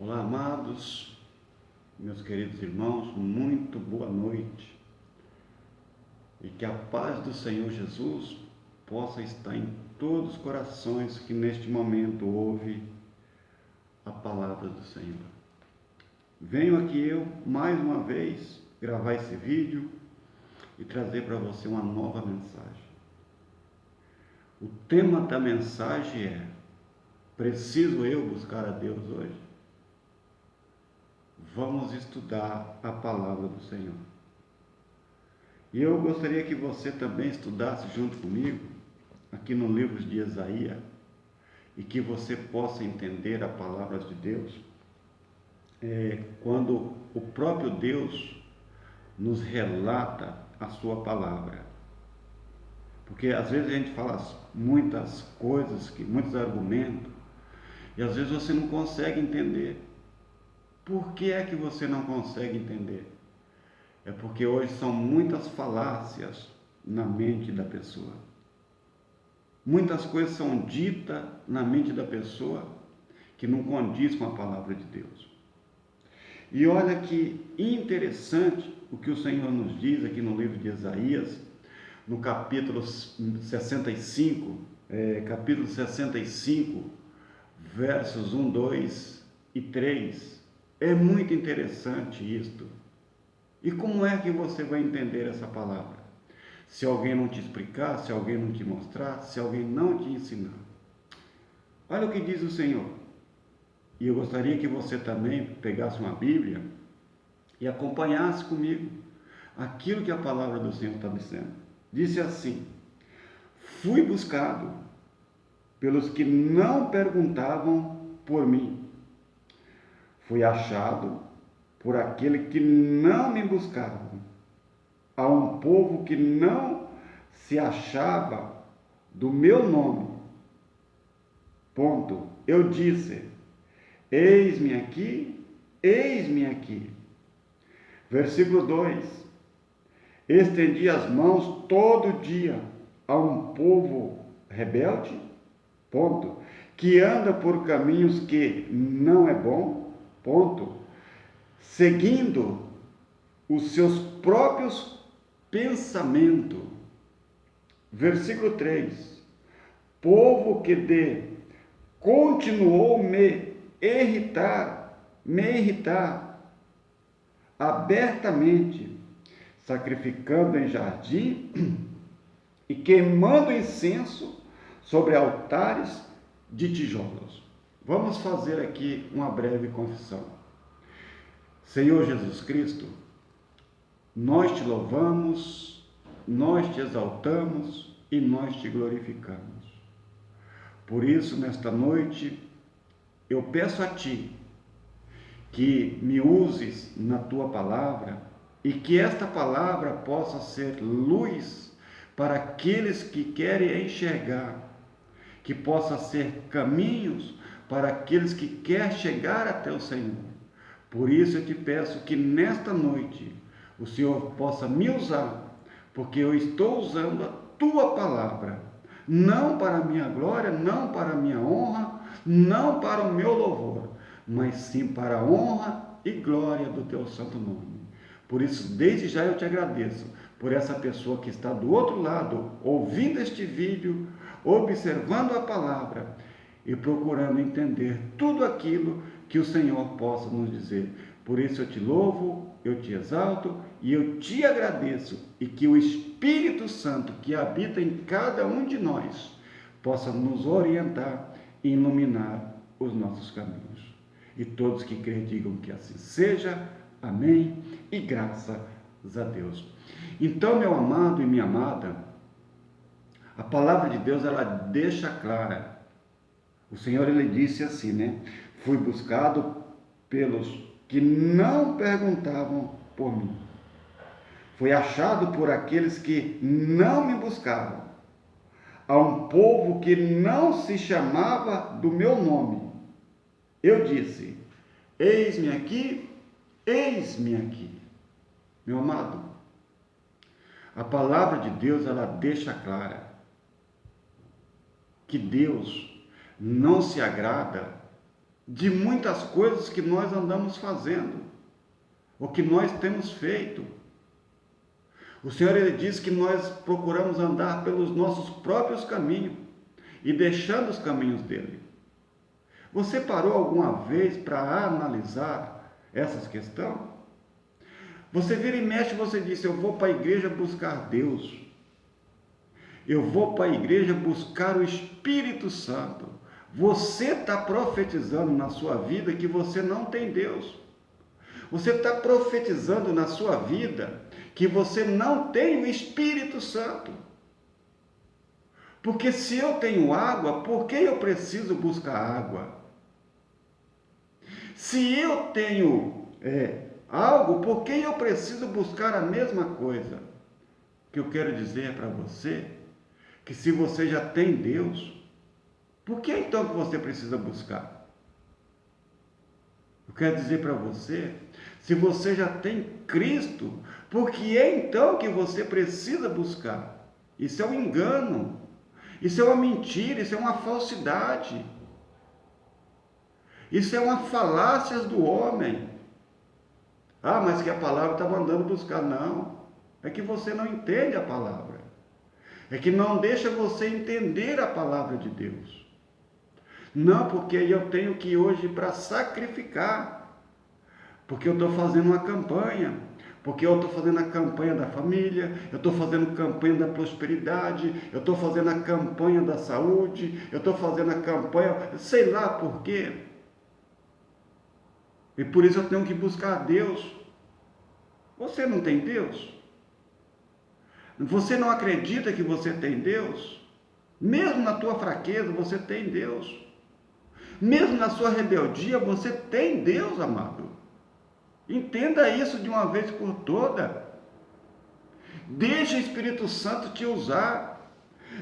Olá, amados, meus queridos irmãos, muito boa noite e que a paz do Senhor Jesus possa estar em todos os corações que neste momento ouvem a palavra do Senhor. Venho aqui eu, mais uma vez, gravar esse vídeo e trazer para você uma nova mensagem. O tema da mensagem é: preciso eu buscar a Deus hoje? Vamos estudar a palavra do Senhor. E eu gostaria que você também estudasse junto comigo, aqui no livro de Isaías, e que você possa entender a palavra de Deus, quando o próprio Deus nos relata a sua palavra. Porque às vezes a gente fala muitas coisas, muitos argumentos, e às vezes você não consegue entender. Por que é que você não consegue entender? É porque hoje são muitas falácias na mente da pessoa. Muitas coisas são ditas na mente da pessoa que não condiz com a palavra de Deus. E olha que interessante o que o Senhor nos diz aqui no livro de Isaías, no capítulo 65, versos 1, 2 e 3. É muito interessante isto. E como é que você vai entender essa palavra? Se alguém não te explicar, se alguém não te mostrar, se alguém não te ensinar. Olha o que diz o Senhor. E eu gostaria que você também pegasse uma Bíblia e acompanhasse comigo aquilo que a palavra do Senhor está dizendo. Disse assim: fui buscado pelos que não perguntavam por mim. Fui achado por aquele que não me buscava. A um povo que não se achava do meu nome. Ponto. Eu disse: eis-me aqui, eis-me aqui. Versículo 2: estendi as mãos todo dia a um povo rebelde, ponto, que anda por caminhos que não é bom, ponto, seguindo os seus próprios pensamentos. Versículo 3: povo que continuou me irritar abertamente, sacrificando em jardim e queimando incenso sobre altares de tijolos. Vamos fazer aqui uma breve confissão. Senhor Jesus Cristo, nós te louvamos, nós te exaltamos e nós te glorificamos. Por isso, nesta noite, eu peço a Ti que me uses na Tua palavra e que esta palavra possa ser luz para aqueles que querem enxergar, que possa ser caminhos para aqueles que querem chegar até o Senhor. Por isso eu te peço que nesta noite o Senhor possa me usar, porque eu estou usando a Tua palavra, não para a minha glória, não para a minha honra, não para o meu louvor, mas sim para a honra e glória do Teu santo nome. Por isso, desde já eu te agradeço por essa pessoa que está do outro lado, ouvindo este vídeo, observando a palavra e procurando entender tudo aquilo que o Senhor possa nos dizer. Por isso eu te louvo, eu te exalto e eu te agradeço, e que o Espírito Santo que habita em cada um de nós possa nos orientar e iluminar os nossos caminhos. E todos que crêem digam que assim seja. Amém e graças a Deus. Então, meu amado e minha amada, a palavra de Deus, ela deixa clara. O Senhor, ele disse assim, né? Fui buscado pelos que não perguntavam por mim. Fui achado por aqueles que não me buscavam. A um povo que não se chamava do meu nome. Eu disse: eis-me aqui, eis-me aqui. Meu amado, a palavra de Deus, ela deixa clara que Deus não se agrada de muitas coisas que nós andamos fazendo, o que nós temos feito. O Senhor, Ele diz que nós procuramos andar pelos nossos próprios caminhos e deixando os caminhos dele. Você parou alguma vez para analisar essas questões? Você vira e mexe, você diz: eu vou para a igreja buscar Deus. Eu vou para a igreja buscar o Espírito Santo. Você está profetizando na sua vida que você não tem Deus. Você está profetizando na sua vida que você não tem o Espírito Santo. Porque se eu tenho água, por que eu preciso buscar água? Se eu tenho algo, por que eu preciso buscar a mesma coisa? O que eu quero dizer para você, que se você já tem Deus, por que então que você precisa buscar? Eu quero dizer para você, se você já tem Cristo, por que é então que você precisa buscar? Isso é um engano, isso é uma mentira, isso é uma falsidade, isso é uma falácia do homem. Ah, mas que a palavra está mandando buscar. Não, é que você não entende a palavra, é que não deixa você entender a palavra de Deus. Não, porque eu tenho que ir hoje para sacrificar, porque eu estou fazendo uma campanha, porque eu estou fazendo a campanha da família, eu estou fazendo a campanha da prosperidade, eu estou fazendo a campanha da saúde, eu estou fazendo a campanha, sei lá por quê. E por isso eu tenho que buscar a Deus. Você não tem Deus? Você não acredita que você tem Deus? Mesmo na tua fraqueza, você tem Deus. Mesmo na sua rebeldia, você tem Deus, amado. Entenda isso de uma vez por toda. Deixa o Espírito Santo te usar.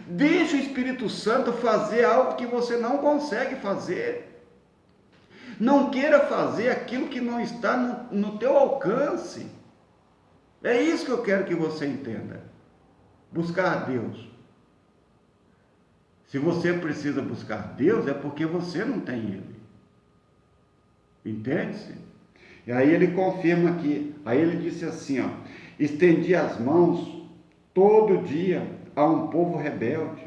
Deixa o Espírito Santo fazer algo que você não consegue fazer. Não queira fazer aquilo que não está no teu alcance. É isso que eu quero que você entenda. Buscar a Deus. Se você precisa buscar Deus, é porque você não tem Ele. Entende-se? E aí ele confirma aqui. Aí ele disse assim, ó: estendi as mãos todo dia a um povo rebelde,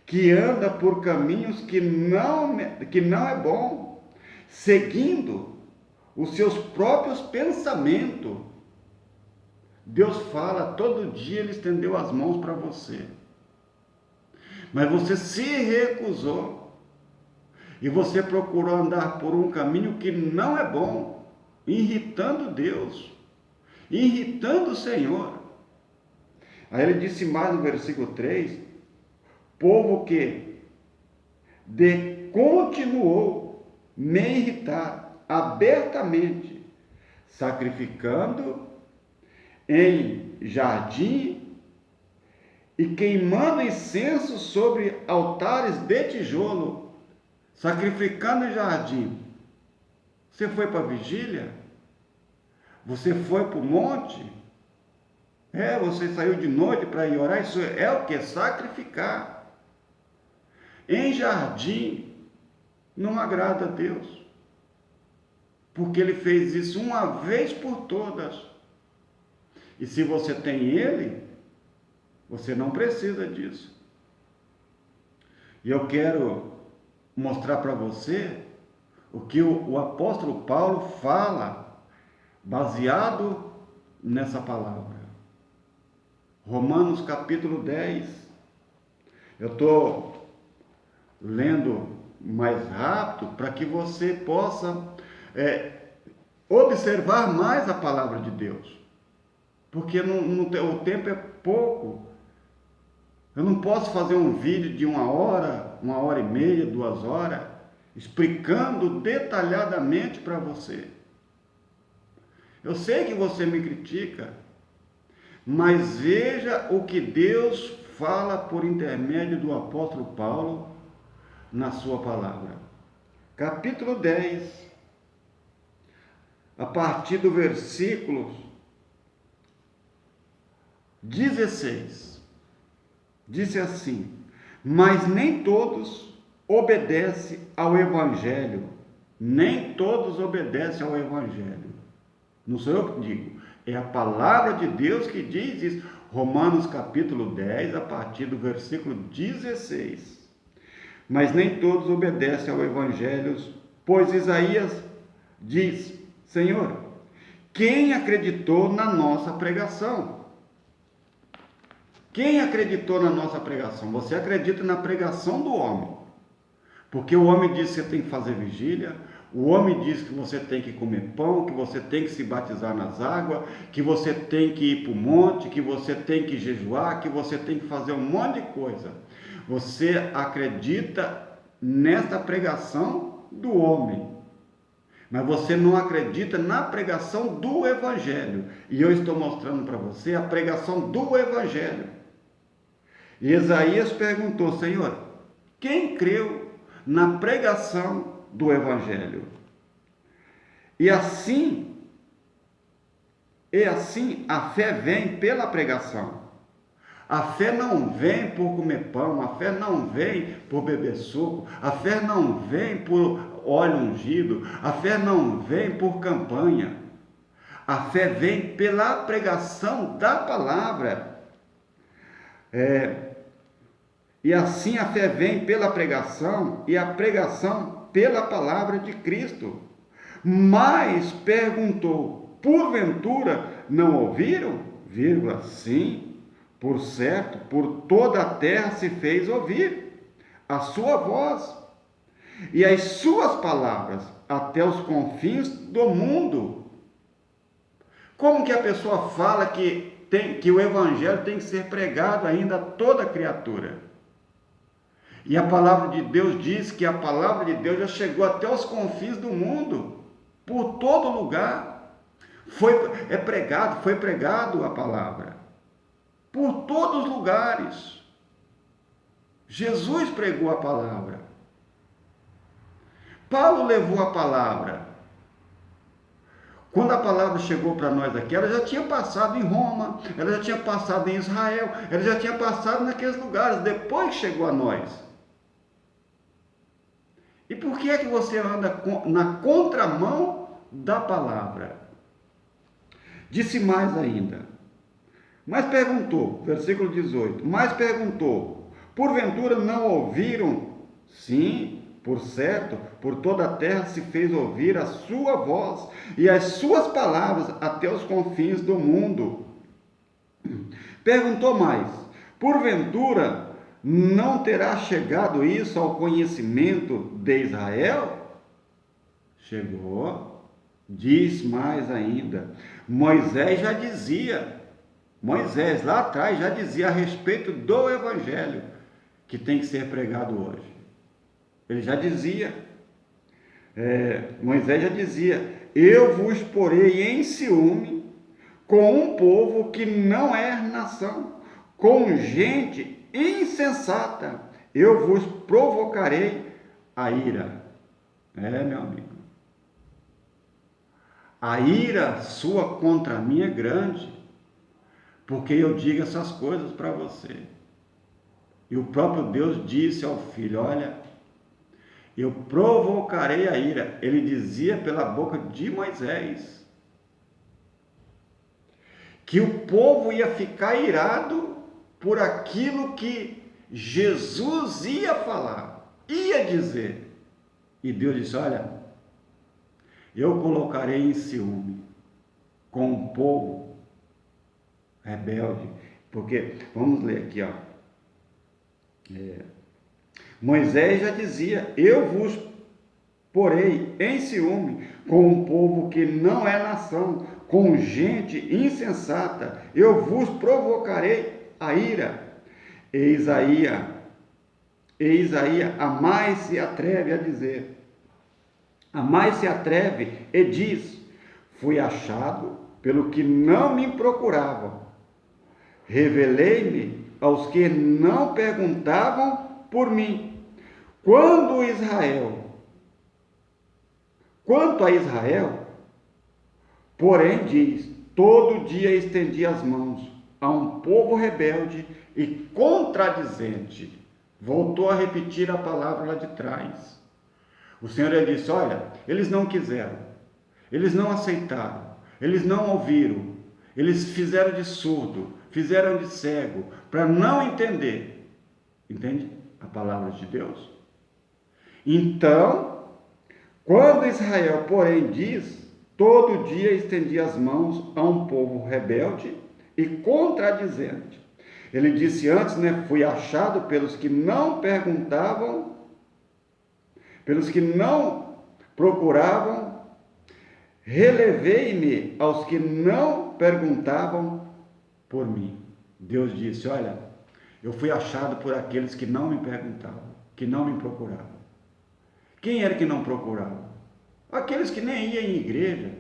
que anda por caminhos que não é bom, seguindo os seus próprios pensamentos. Deus fala, todo dia Ele estendeu as mãos para você, mas você se recusou, e você procurou andar por um caminho que não é bom, irritando Deus, irritando o Senhor. Aí ele disse mais no versículo 3, povo que continuou me irritar abertamente, sacrificando em jardim e queimando incenso sobre altares de tijolo. Sacrificando em jardim. Você foi para a vigília? Você foi para o monte? Você saiu de noite para ir orar? Isso é o que? Sacrificar. Em jardim não agrada a Deus, porque Ele fez isso uma vez por todas. E se você tem Ele, você não precisa disso. E eu quero mostrar para você o que o apóstolo Paulo fala, baseado nessa palavra. Romanos capítulo 10. Eu estou lendo mais rápido para que você possa observar mais a palavra de Deus. Porque o tempo é pouco. Eu não posso fazer um vídeo de 1h30, 2 horas, explicando detalhadamente para você. Eu sei que você me critica, mas veja o que Deus fala por intermédio do apóstolo Paulo na sua palavra. Capítulo 10, a partir do versículo 16, disse assim: mas nem todos obedecem ao Evangelho. Nem todos obedecem ao Evangelho. Não sou eu que digo, é a palavra de Deus que diz isso. Romanos capítulo 10, a partir do versículo 16. Mas nem todos obedecem ao Evangelho, pois Isaías diz: Senhor, quem acreditou na nossa pregação? Quem acreditou na nossa pregação? Você acredita na pregação do homem. Porque o homem diz que você tem que fazer vigília, o homem diz que você tem que comer pão, que você tem que se batizar nas águas, que você tem que ir para o monte, que você tem que jejuar, que você tem que fazer um monte de coisa. Você acredita nesta pregação do homem, mas você não acredita na pregação do Evangelho. E eu estou mostrando para você a pregação do Evangelho. E Isaías perguntou: Senhor, quem creu na pregação do Evangelho? E assim a fé vem pela pregação. A fé não vem por comer pão, a fé não vem por beber suco, a fé não vem por óleo ungido, a fé não vem por campanha. A fé vem pela pregação da palavra. E assim a fé vem pela pregação, e a pregação pela palavra de Cristo. Mas perguntou: porventura não ouviram? Vírgula, sim, por certo, por toda a terra se fez ouvir a sua voz, e as suas palavras até os confins do mundo. Como que a pessoa fala que o evangelho tem que ser pregado ainda a toda criatura? E a palavra de Deus diz que a palavra de Deus já chegou até os confins do mundo, por todo lugar. Foi pregado a palavra, por todos os lugares. Jesus pregou a palavra. Paulo levou a palavra. Quando a palavra chegou para nós aqui, ela já tinha passado em Roma, ela já tinha passado em Israel, ela já tinha passado naqueles lugares, depois chegou a nós. E por que é que você anda na contramão da palavra? Disse mais ainda. Mas perguntou, versículo 18, mas perguntou: porventura não ouviram? Sim, por certo, por toda a terra se fez ouvir a sua voz e as suas palavras até os confins do mundo. Perguntou mais: porventura não terá chegado isso ao conhecimento de Israel? Chegou. Diz mais ainda: Moisés lá atrás já dizia a respeito do evangelho que tem que ser pregado hoje. Ele já dizia, Moisés já dizia: eu vos porei em ciúme com um povo que não é nação, com gente insensata, eu vos provocarei a ira. Meu amigo, a ira sua contra mim é grande, porque eu digo essas coisas para você. E o próprio Deus disse ao filho: olha, eu provocarei a ira. Ele dizia pela boca de Moisés que o povo ia ficar irado por aquilo que Jesus ia falar, ia dizer. E Deus disse: olha, eu colocarei em ciúme com um povo rebelde. Porque, vamos ler aqui, ó. Moisés já dizia: eu vos porei em ciúme com um povo que não é nação, com gente insensata, eu vos provocarei a ira. E Isaías a mais se atreve a dizer, a mais se atreve e diz: fui achado pelo que não me procuravam, revelei-me aos que não perguntavam por mim. Quanto a Israel, porém diz: todo dia estendi as mãos a um povo rebelde e contradizente. Voltou a repetir a palavra lá de trás. O Senhor ele disse: olha, eles não quiseram, eles não aceitaram, eles não ouviram, eles fizeram de surdo, fizeram de cego, para não entender. Entende a palavra de Deus? Então, quando Israel, porém, diz: todo dia estendia as mãos a um povo rebelde e contradizente. Ele disse antes, né? Fui achado pelos que não perguntavam, pelos que não procuravam, relevei-me aos que não perguntavam por mim. Deus disse: olha, eu fui achado por aqueles que não me perguntavam, que não me procuravam. Quem era que não procurava? Aqueles que nem iam em igreja,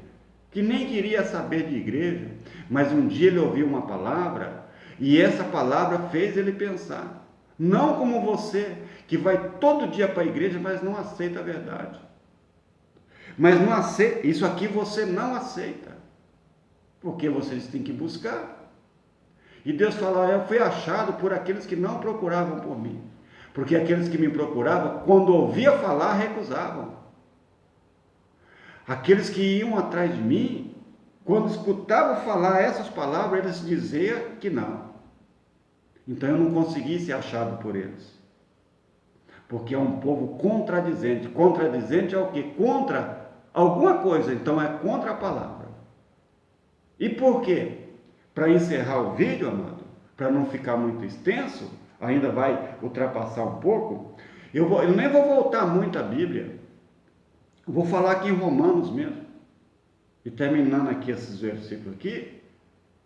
que nem queria saber de igreja, mas um dia ele ouviu uma palavra e essa palavra fez ele pensar. Não como você, que vai todo dia para a igreja, mas não aceita a verdade. Mas não aceita, isso aqui você não aceita, porque vocês têm que buscar. E Deus fala: eu fui achado por aqueles que não procuravam por mim, porque aqueles que me procuravam, quando ouvia falar, recusavam. Aqueles que iam atrás de mim, quando escutavam falar essas palavras, eles diziam que não. Então eu não consegui ser achado por eles, porque é um povo contradizente. Contradizente é o que? Contra alguma coisa, então é contra a palavra. E por quê? Para encerrar o vídeo, amado, para não ficar muito extenso, ainda vai ultrapassar um pouco, eu nem vou voltar muito à Bíblia, eu vou falar aqui em Romanos mesmo, e terminando aqui esses versículos aqui,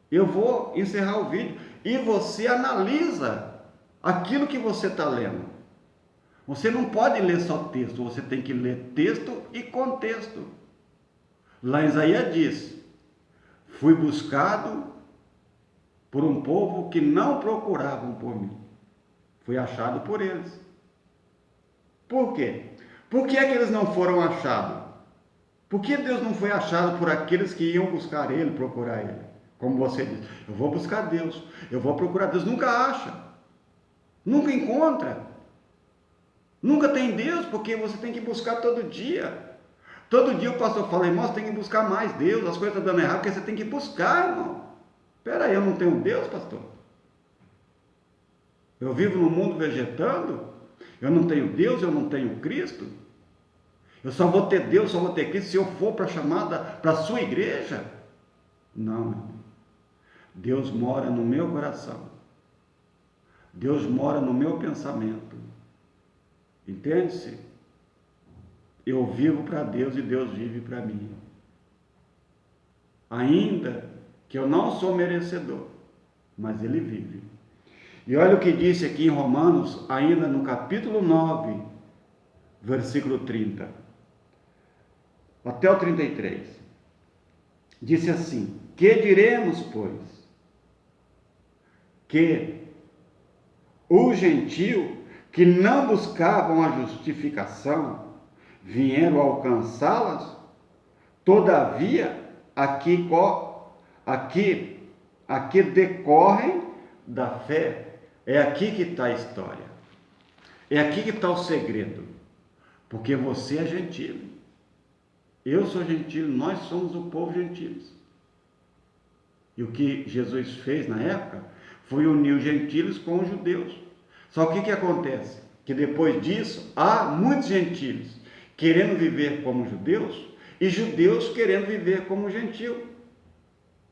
eu vou encerrar o vídeo, e você analisa aquilo que você está lendo. Você não pode ler só texto, você tem que ler texto e contexto. Lá em Isaías diz: fui buscado por um povo que não procuravam por mim, fui achado por eles. Por quê? Por que é que eles não foram achados? Por que Deus não foi achado por aqueles que iam buscar Ele, procurar Ele? Como você diz: eu vou buscar Deus, eu vou procurar Deus. Nunca acha, nunca encontra, nunca tem Deus, porque você tem que buscar todo dia. Todo dia o pastor fala: irmão, você tem que buscar mais Deus, as coisas estão dando errado, porque você tem que buscar, irmão. Espera aí, eu não tenho Deus, pastor? Eu vivo no mundo vegetando? Eu não tenho Deus, eu não tenho Cristo? Eu só vou ter Deus, só vou ter Cristo se eu for para a chamada, para a sua igreja? Não, irmão. Deus mora no meu coração. Deus mora no meu pensamento. Entende-se? Eu vivo para Deus e Deus vive para mim. Ainda que eu não sou merecedor, mas Ele vive. E olha o que disse aqui em Romanos, ainda no capítulo 9, versículo 30, até o 33. Disse assim: que diremos, pois? Que o gentio que não buscavam a justificação vieram alcançá-las? Todavia, aqui decorrem da fé. É aqui que está a história. É aqui que está o segredo. Porque você é gentil. Eu sou gentil, nós somos o povo gentil. E o que Jesus fez na época foi unir os gentiles com os judeus. Só que o que acontece? Que depois disso, há muitos gentiles querendo viver como judeus e judeus querendo viver como gentil.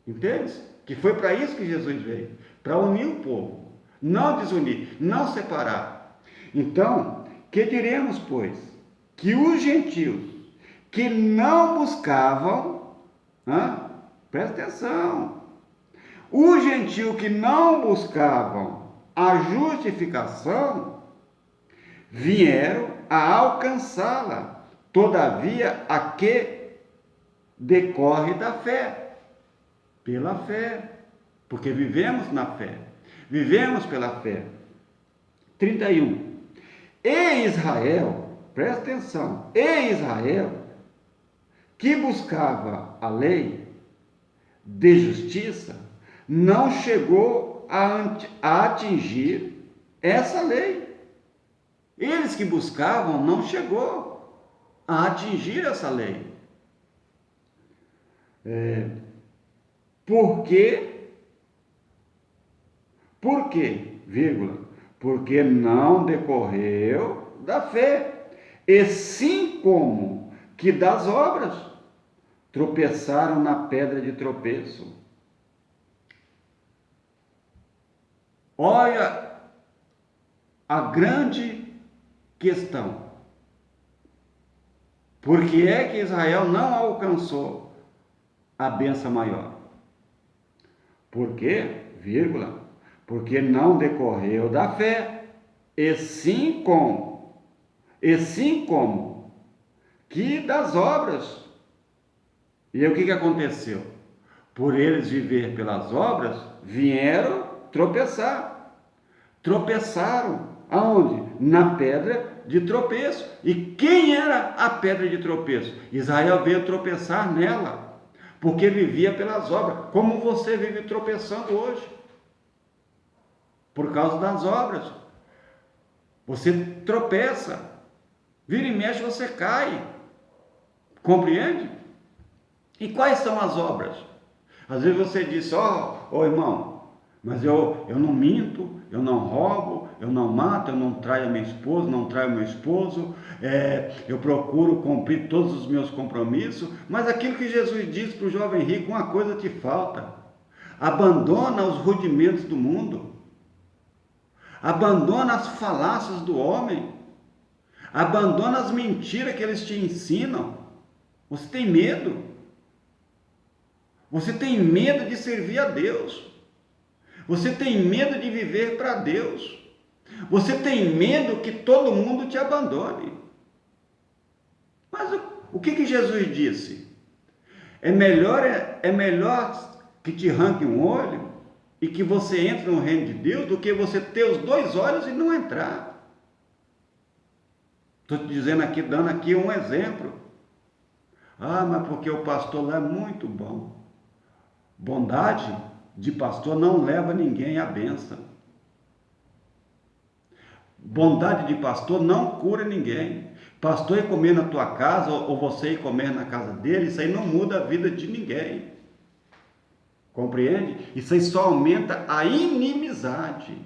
Entende? Que foi para isso que Jesus veio, para unir o povo. Não desunir, não separar. Então, que diremos, pois? Que os gentios que não buscavam, presta atenção, os gentios que não buscavam a justificação, vieram a alcançá-la, todavia a que decorre da fé, pela fé, porque vivemos na fé. Vivemos pela fé. 31. E Israel, presta atenção, e Israel, que buscava a lei de justiça, não chegou a atingir essa lei. Eles que buscavam, não chegou. a atingir essa lei. Por quê? Por quê? Vírgula. Porque não decorreu da fé, e sim como que das obras tropeçaram na pedra de tropeço. Olha a grande questão. Por que é que Israel não alcançou a bênção maior? Por quê? Vírgula. Porque não decorreu da fé, e sim como que das obras. E aí, o que aconteceu? Por eles viver pelas obras, vieram tropeçar. Tropeçaram aonde? Na pedra de tropeço. E quem era a pedra de tropeço? Israel veio tropeçar nela, porque vivia pelas obras, como você vive tropeçando hoje, por causa das obras. Você tropeça, vira e mexe, você cai. Compreende? E quais são as obras? Às vezes você diz, irmão, mas eu não minto, eu não roubo, eu não mato, eu não traio a minha esposa, não traio meu esposo, eu procuro cumprir todos os meus compromissos, mas aquilo que Jesus disse para o jovem rico, uma coisa te falta: abandona os rudimentos do mundo, abandona as falácias do homem, abandona as mentiras que eles te ensinam. Você tem medo? Você tem medo de servir a Deus. Você tem medo de viver para Deus. Você tem medo que todo mundo te abandone. Mas o que Jesus disse? É melhor que te arranque um olho e que você entre no reino de Deus do que você ter os 2 olhos e não entrar. Estou te dizendo aqui, dando aqui um exemplo. Mas porque o pastor lá é muito bom. Bondade de pastor não leva ninguém à bênção. Bondade de pastor não cura ninguém. Pastor ir comer na tua casa ou você ir comer na casa dele, isso aí não muda a vida de ninguém. Compreende? Isso aí só aumenta a inimizade.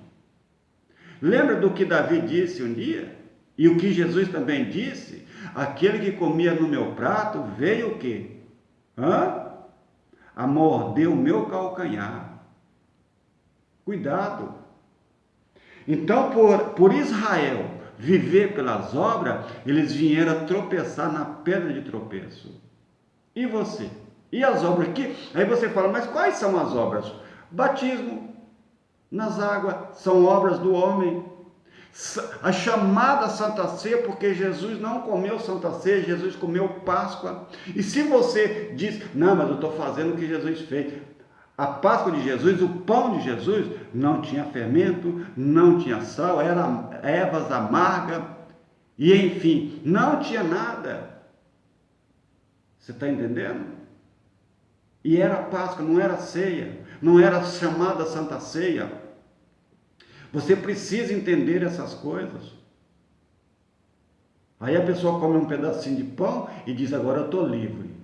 Lembra do que Davi disse um dia? E o que Jesus também disse? Aquele que comia no meu prato veio o quê? A morder o meu calcanhar. Cuidado. Então, por Israel viver pelas obras, eles vieram a tropeçar na pedra de tropeço. E você? E as obras aqui? Aí você fala, mas quais são as obras? Batismo nas águas são obras do homem. A chamada Santa Ceia, porque Jesus não comeu Santa Ceia, Jesus comeu Páscoa. E se você diz, não, mas eu estou fazendo o que Jesus fez. A Páscoa de Jesus, o pão de Jesus, não tinha fermento, não tinha sal, eram ervas amargas, e enfim, não tinha nada. Você está entendendo? E era Páscoa, não era ceia, não era chamada Santa Ceia. Você precisa entender essas coisas. Aí a pessoa come um pedacinho de pão e diz, agora eu estou livre.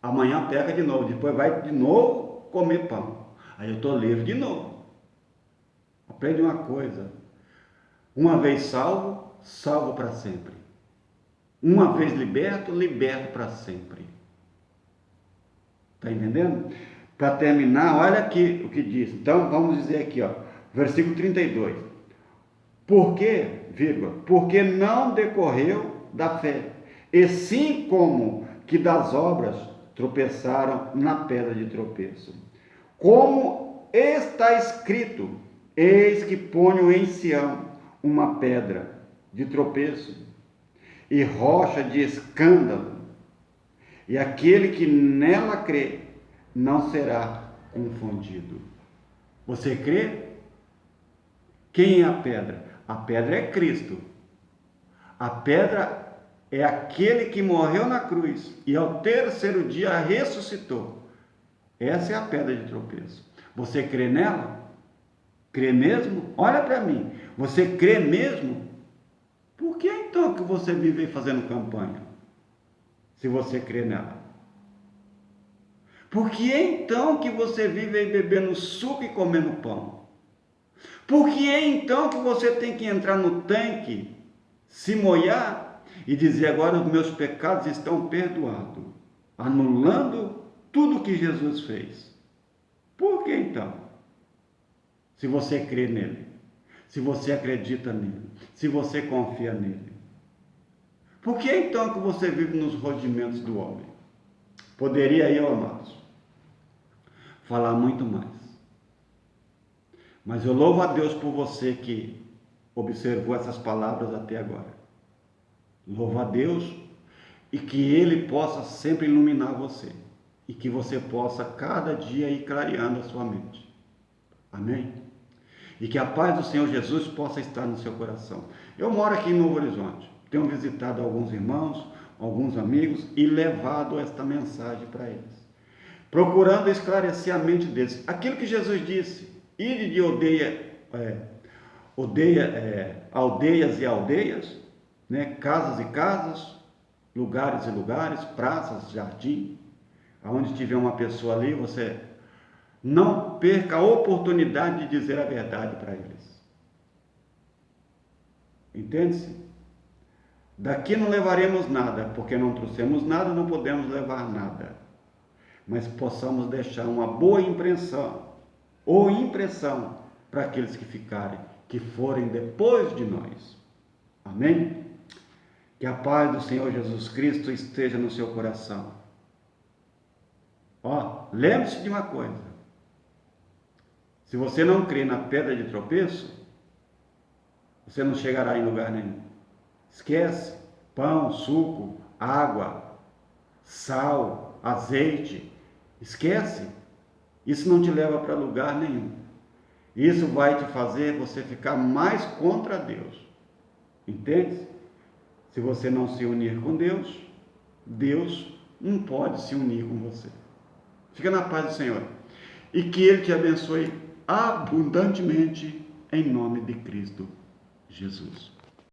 Amanhã pega de novo, depois vai de novo comer pão. Aí eu estou livre de novo. Aprende uma coisa. Uma vez salvo, salvo para sempre. Uma vez liberto, liberto para sempre. Está entendendo? Para terminar, olha aqui o que diz. Então, vamos dizer aqui, versículo 32. Por quê? Vírgula. Porque não decorreu da fé, e sim como que das obras tropeçaram na pedra de tropeço. Como está escrito, eis que ponho em Sião uma pedra de tropeço e rocha de escândalo, e aquele que nela crê não será confundido. Você crê? Quem é a pedra? A pedra é Cristo. A pedra é aquele que morreu na cruz e ao 3º dia ressuscitou. Essa é a pedra de tropeço. Você crê nela? Crê mesmo? Olha para mim. Você crê mesmo? Por que então que você vive fazendo campanha? se você crê nela? Por que então que você vive aí bebendo suco e comendo pão? Por que então que você tem que entrar no tanque, se molhar e dizer agora os meus pecados estão perdoados, anulando tudo que Jesus fez? Por que então? Se você crê nele, se você acredita nele, se você confia nele. Por que então que você vive nos rudimentos do homem? Poderia eu, amados, falar muito mais. Mas eu louvo a Deus por você que observou essas palavras até agora. Louvo a Deus e que Ele possa sempre iluminar você. E que você possa cada dia ir clareando a sua mente. Amém? E que a paz do Senhor Jesus possa estar no seu coração. Eu moro aqui em Novo Horizonte. Tenho visitado alguns irmãos, alguns amigos e levado esta mensagem para eles. Procurando esclarecer a mente deles. Aquilo que Jesus disse, ide de aldeias e aldeias, né? Casas e casas, lugares e lugares, praças, jardim. Aonde tiver uma pessoa ali, você não perca a oportunidade de dizer a verdade para eles. Entende-se? Daqui não levaremos nada, porque não trouxemos nada, não podemos levar nada. Mas possamos deixar uma boa impressão, ou impressão, para aqueles que ficarem, que forem depois de nós. Amém? Que a paz do Senhor Jesus Cristo esteja no seu coração. Ó, lembre-se de uma coisa. Se você não crê na pedra de tropeço, você não chegará em lugar nenhum. Esquece pão, suco, água, sal, azeite. Esquece. Isso não te leva para lugar nenhum. Isso vai te fazer você ficar mais contra Deus. Entende? Se você não se unir com Deus, Deus não pode se unir com você. Fica na paz do Senhor. E que Ele te abençoe abundantemente em nome de Cristo Jesus.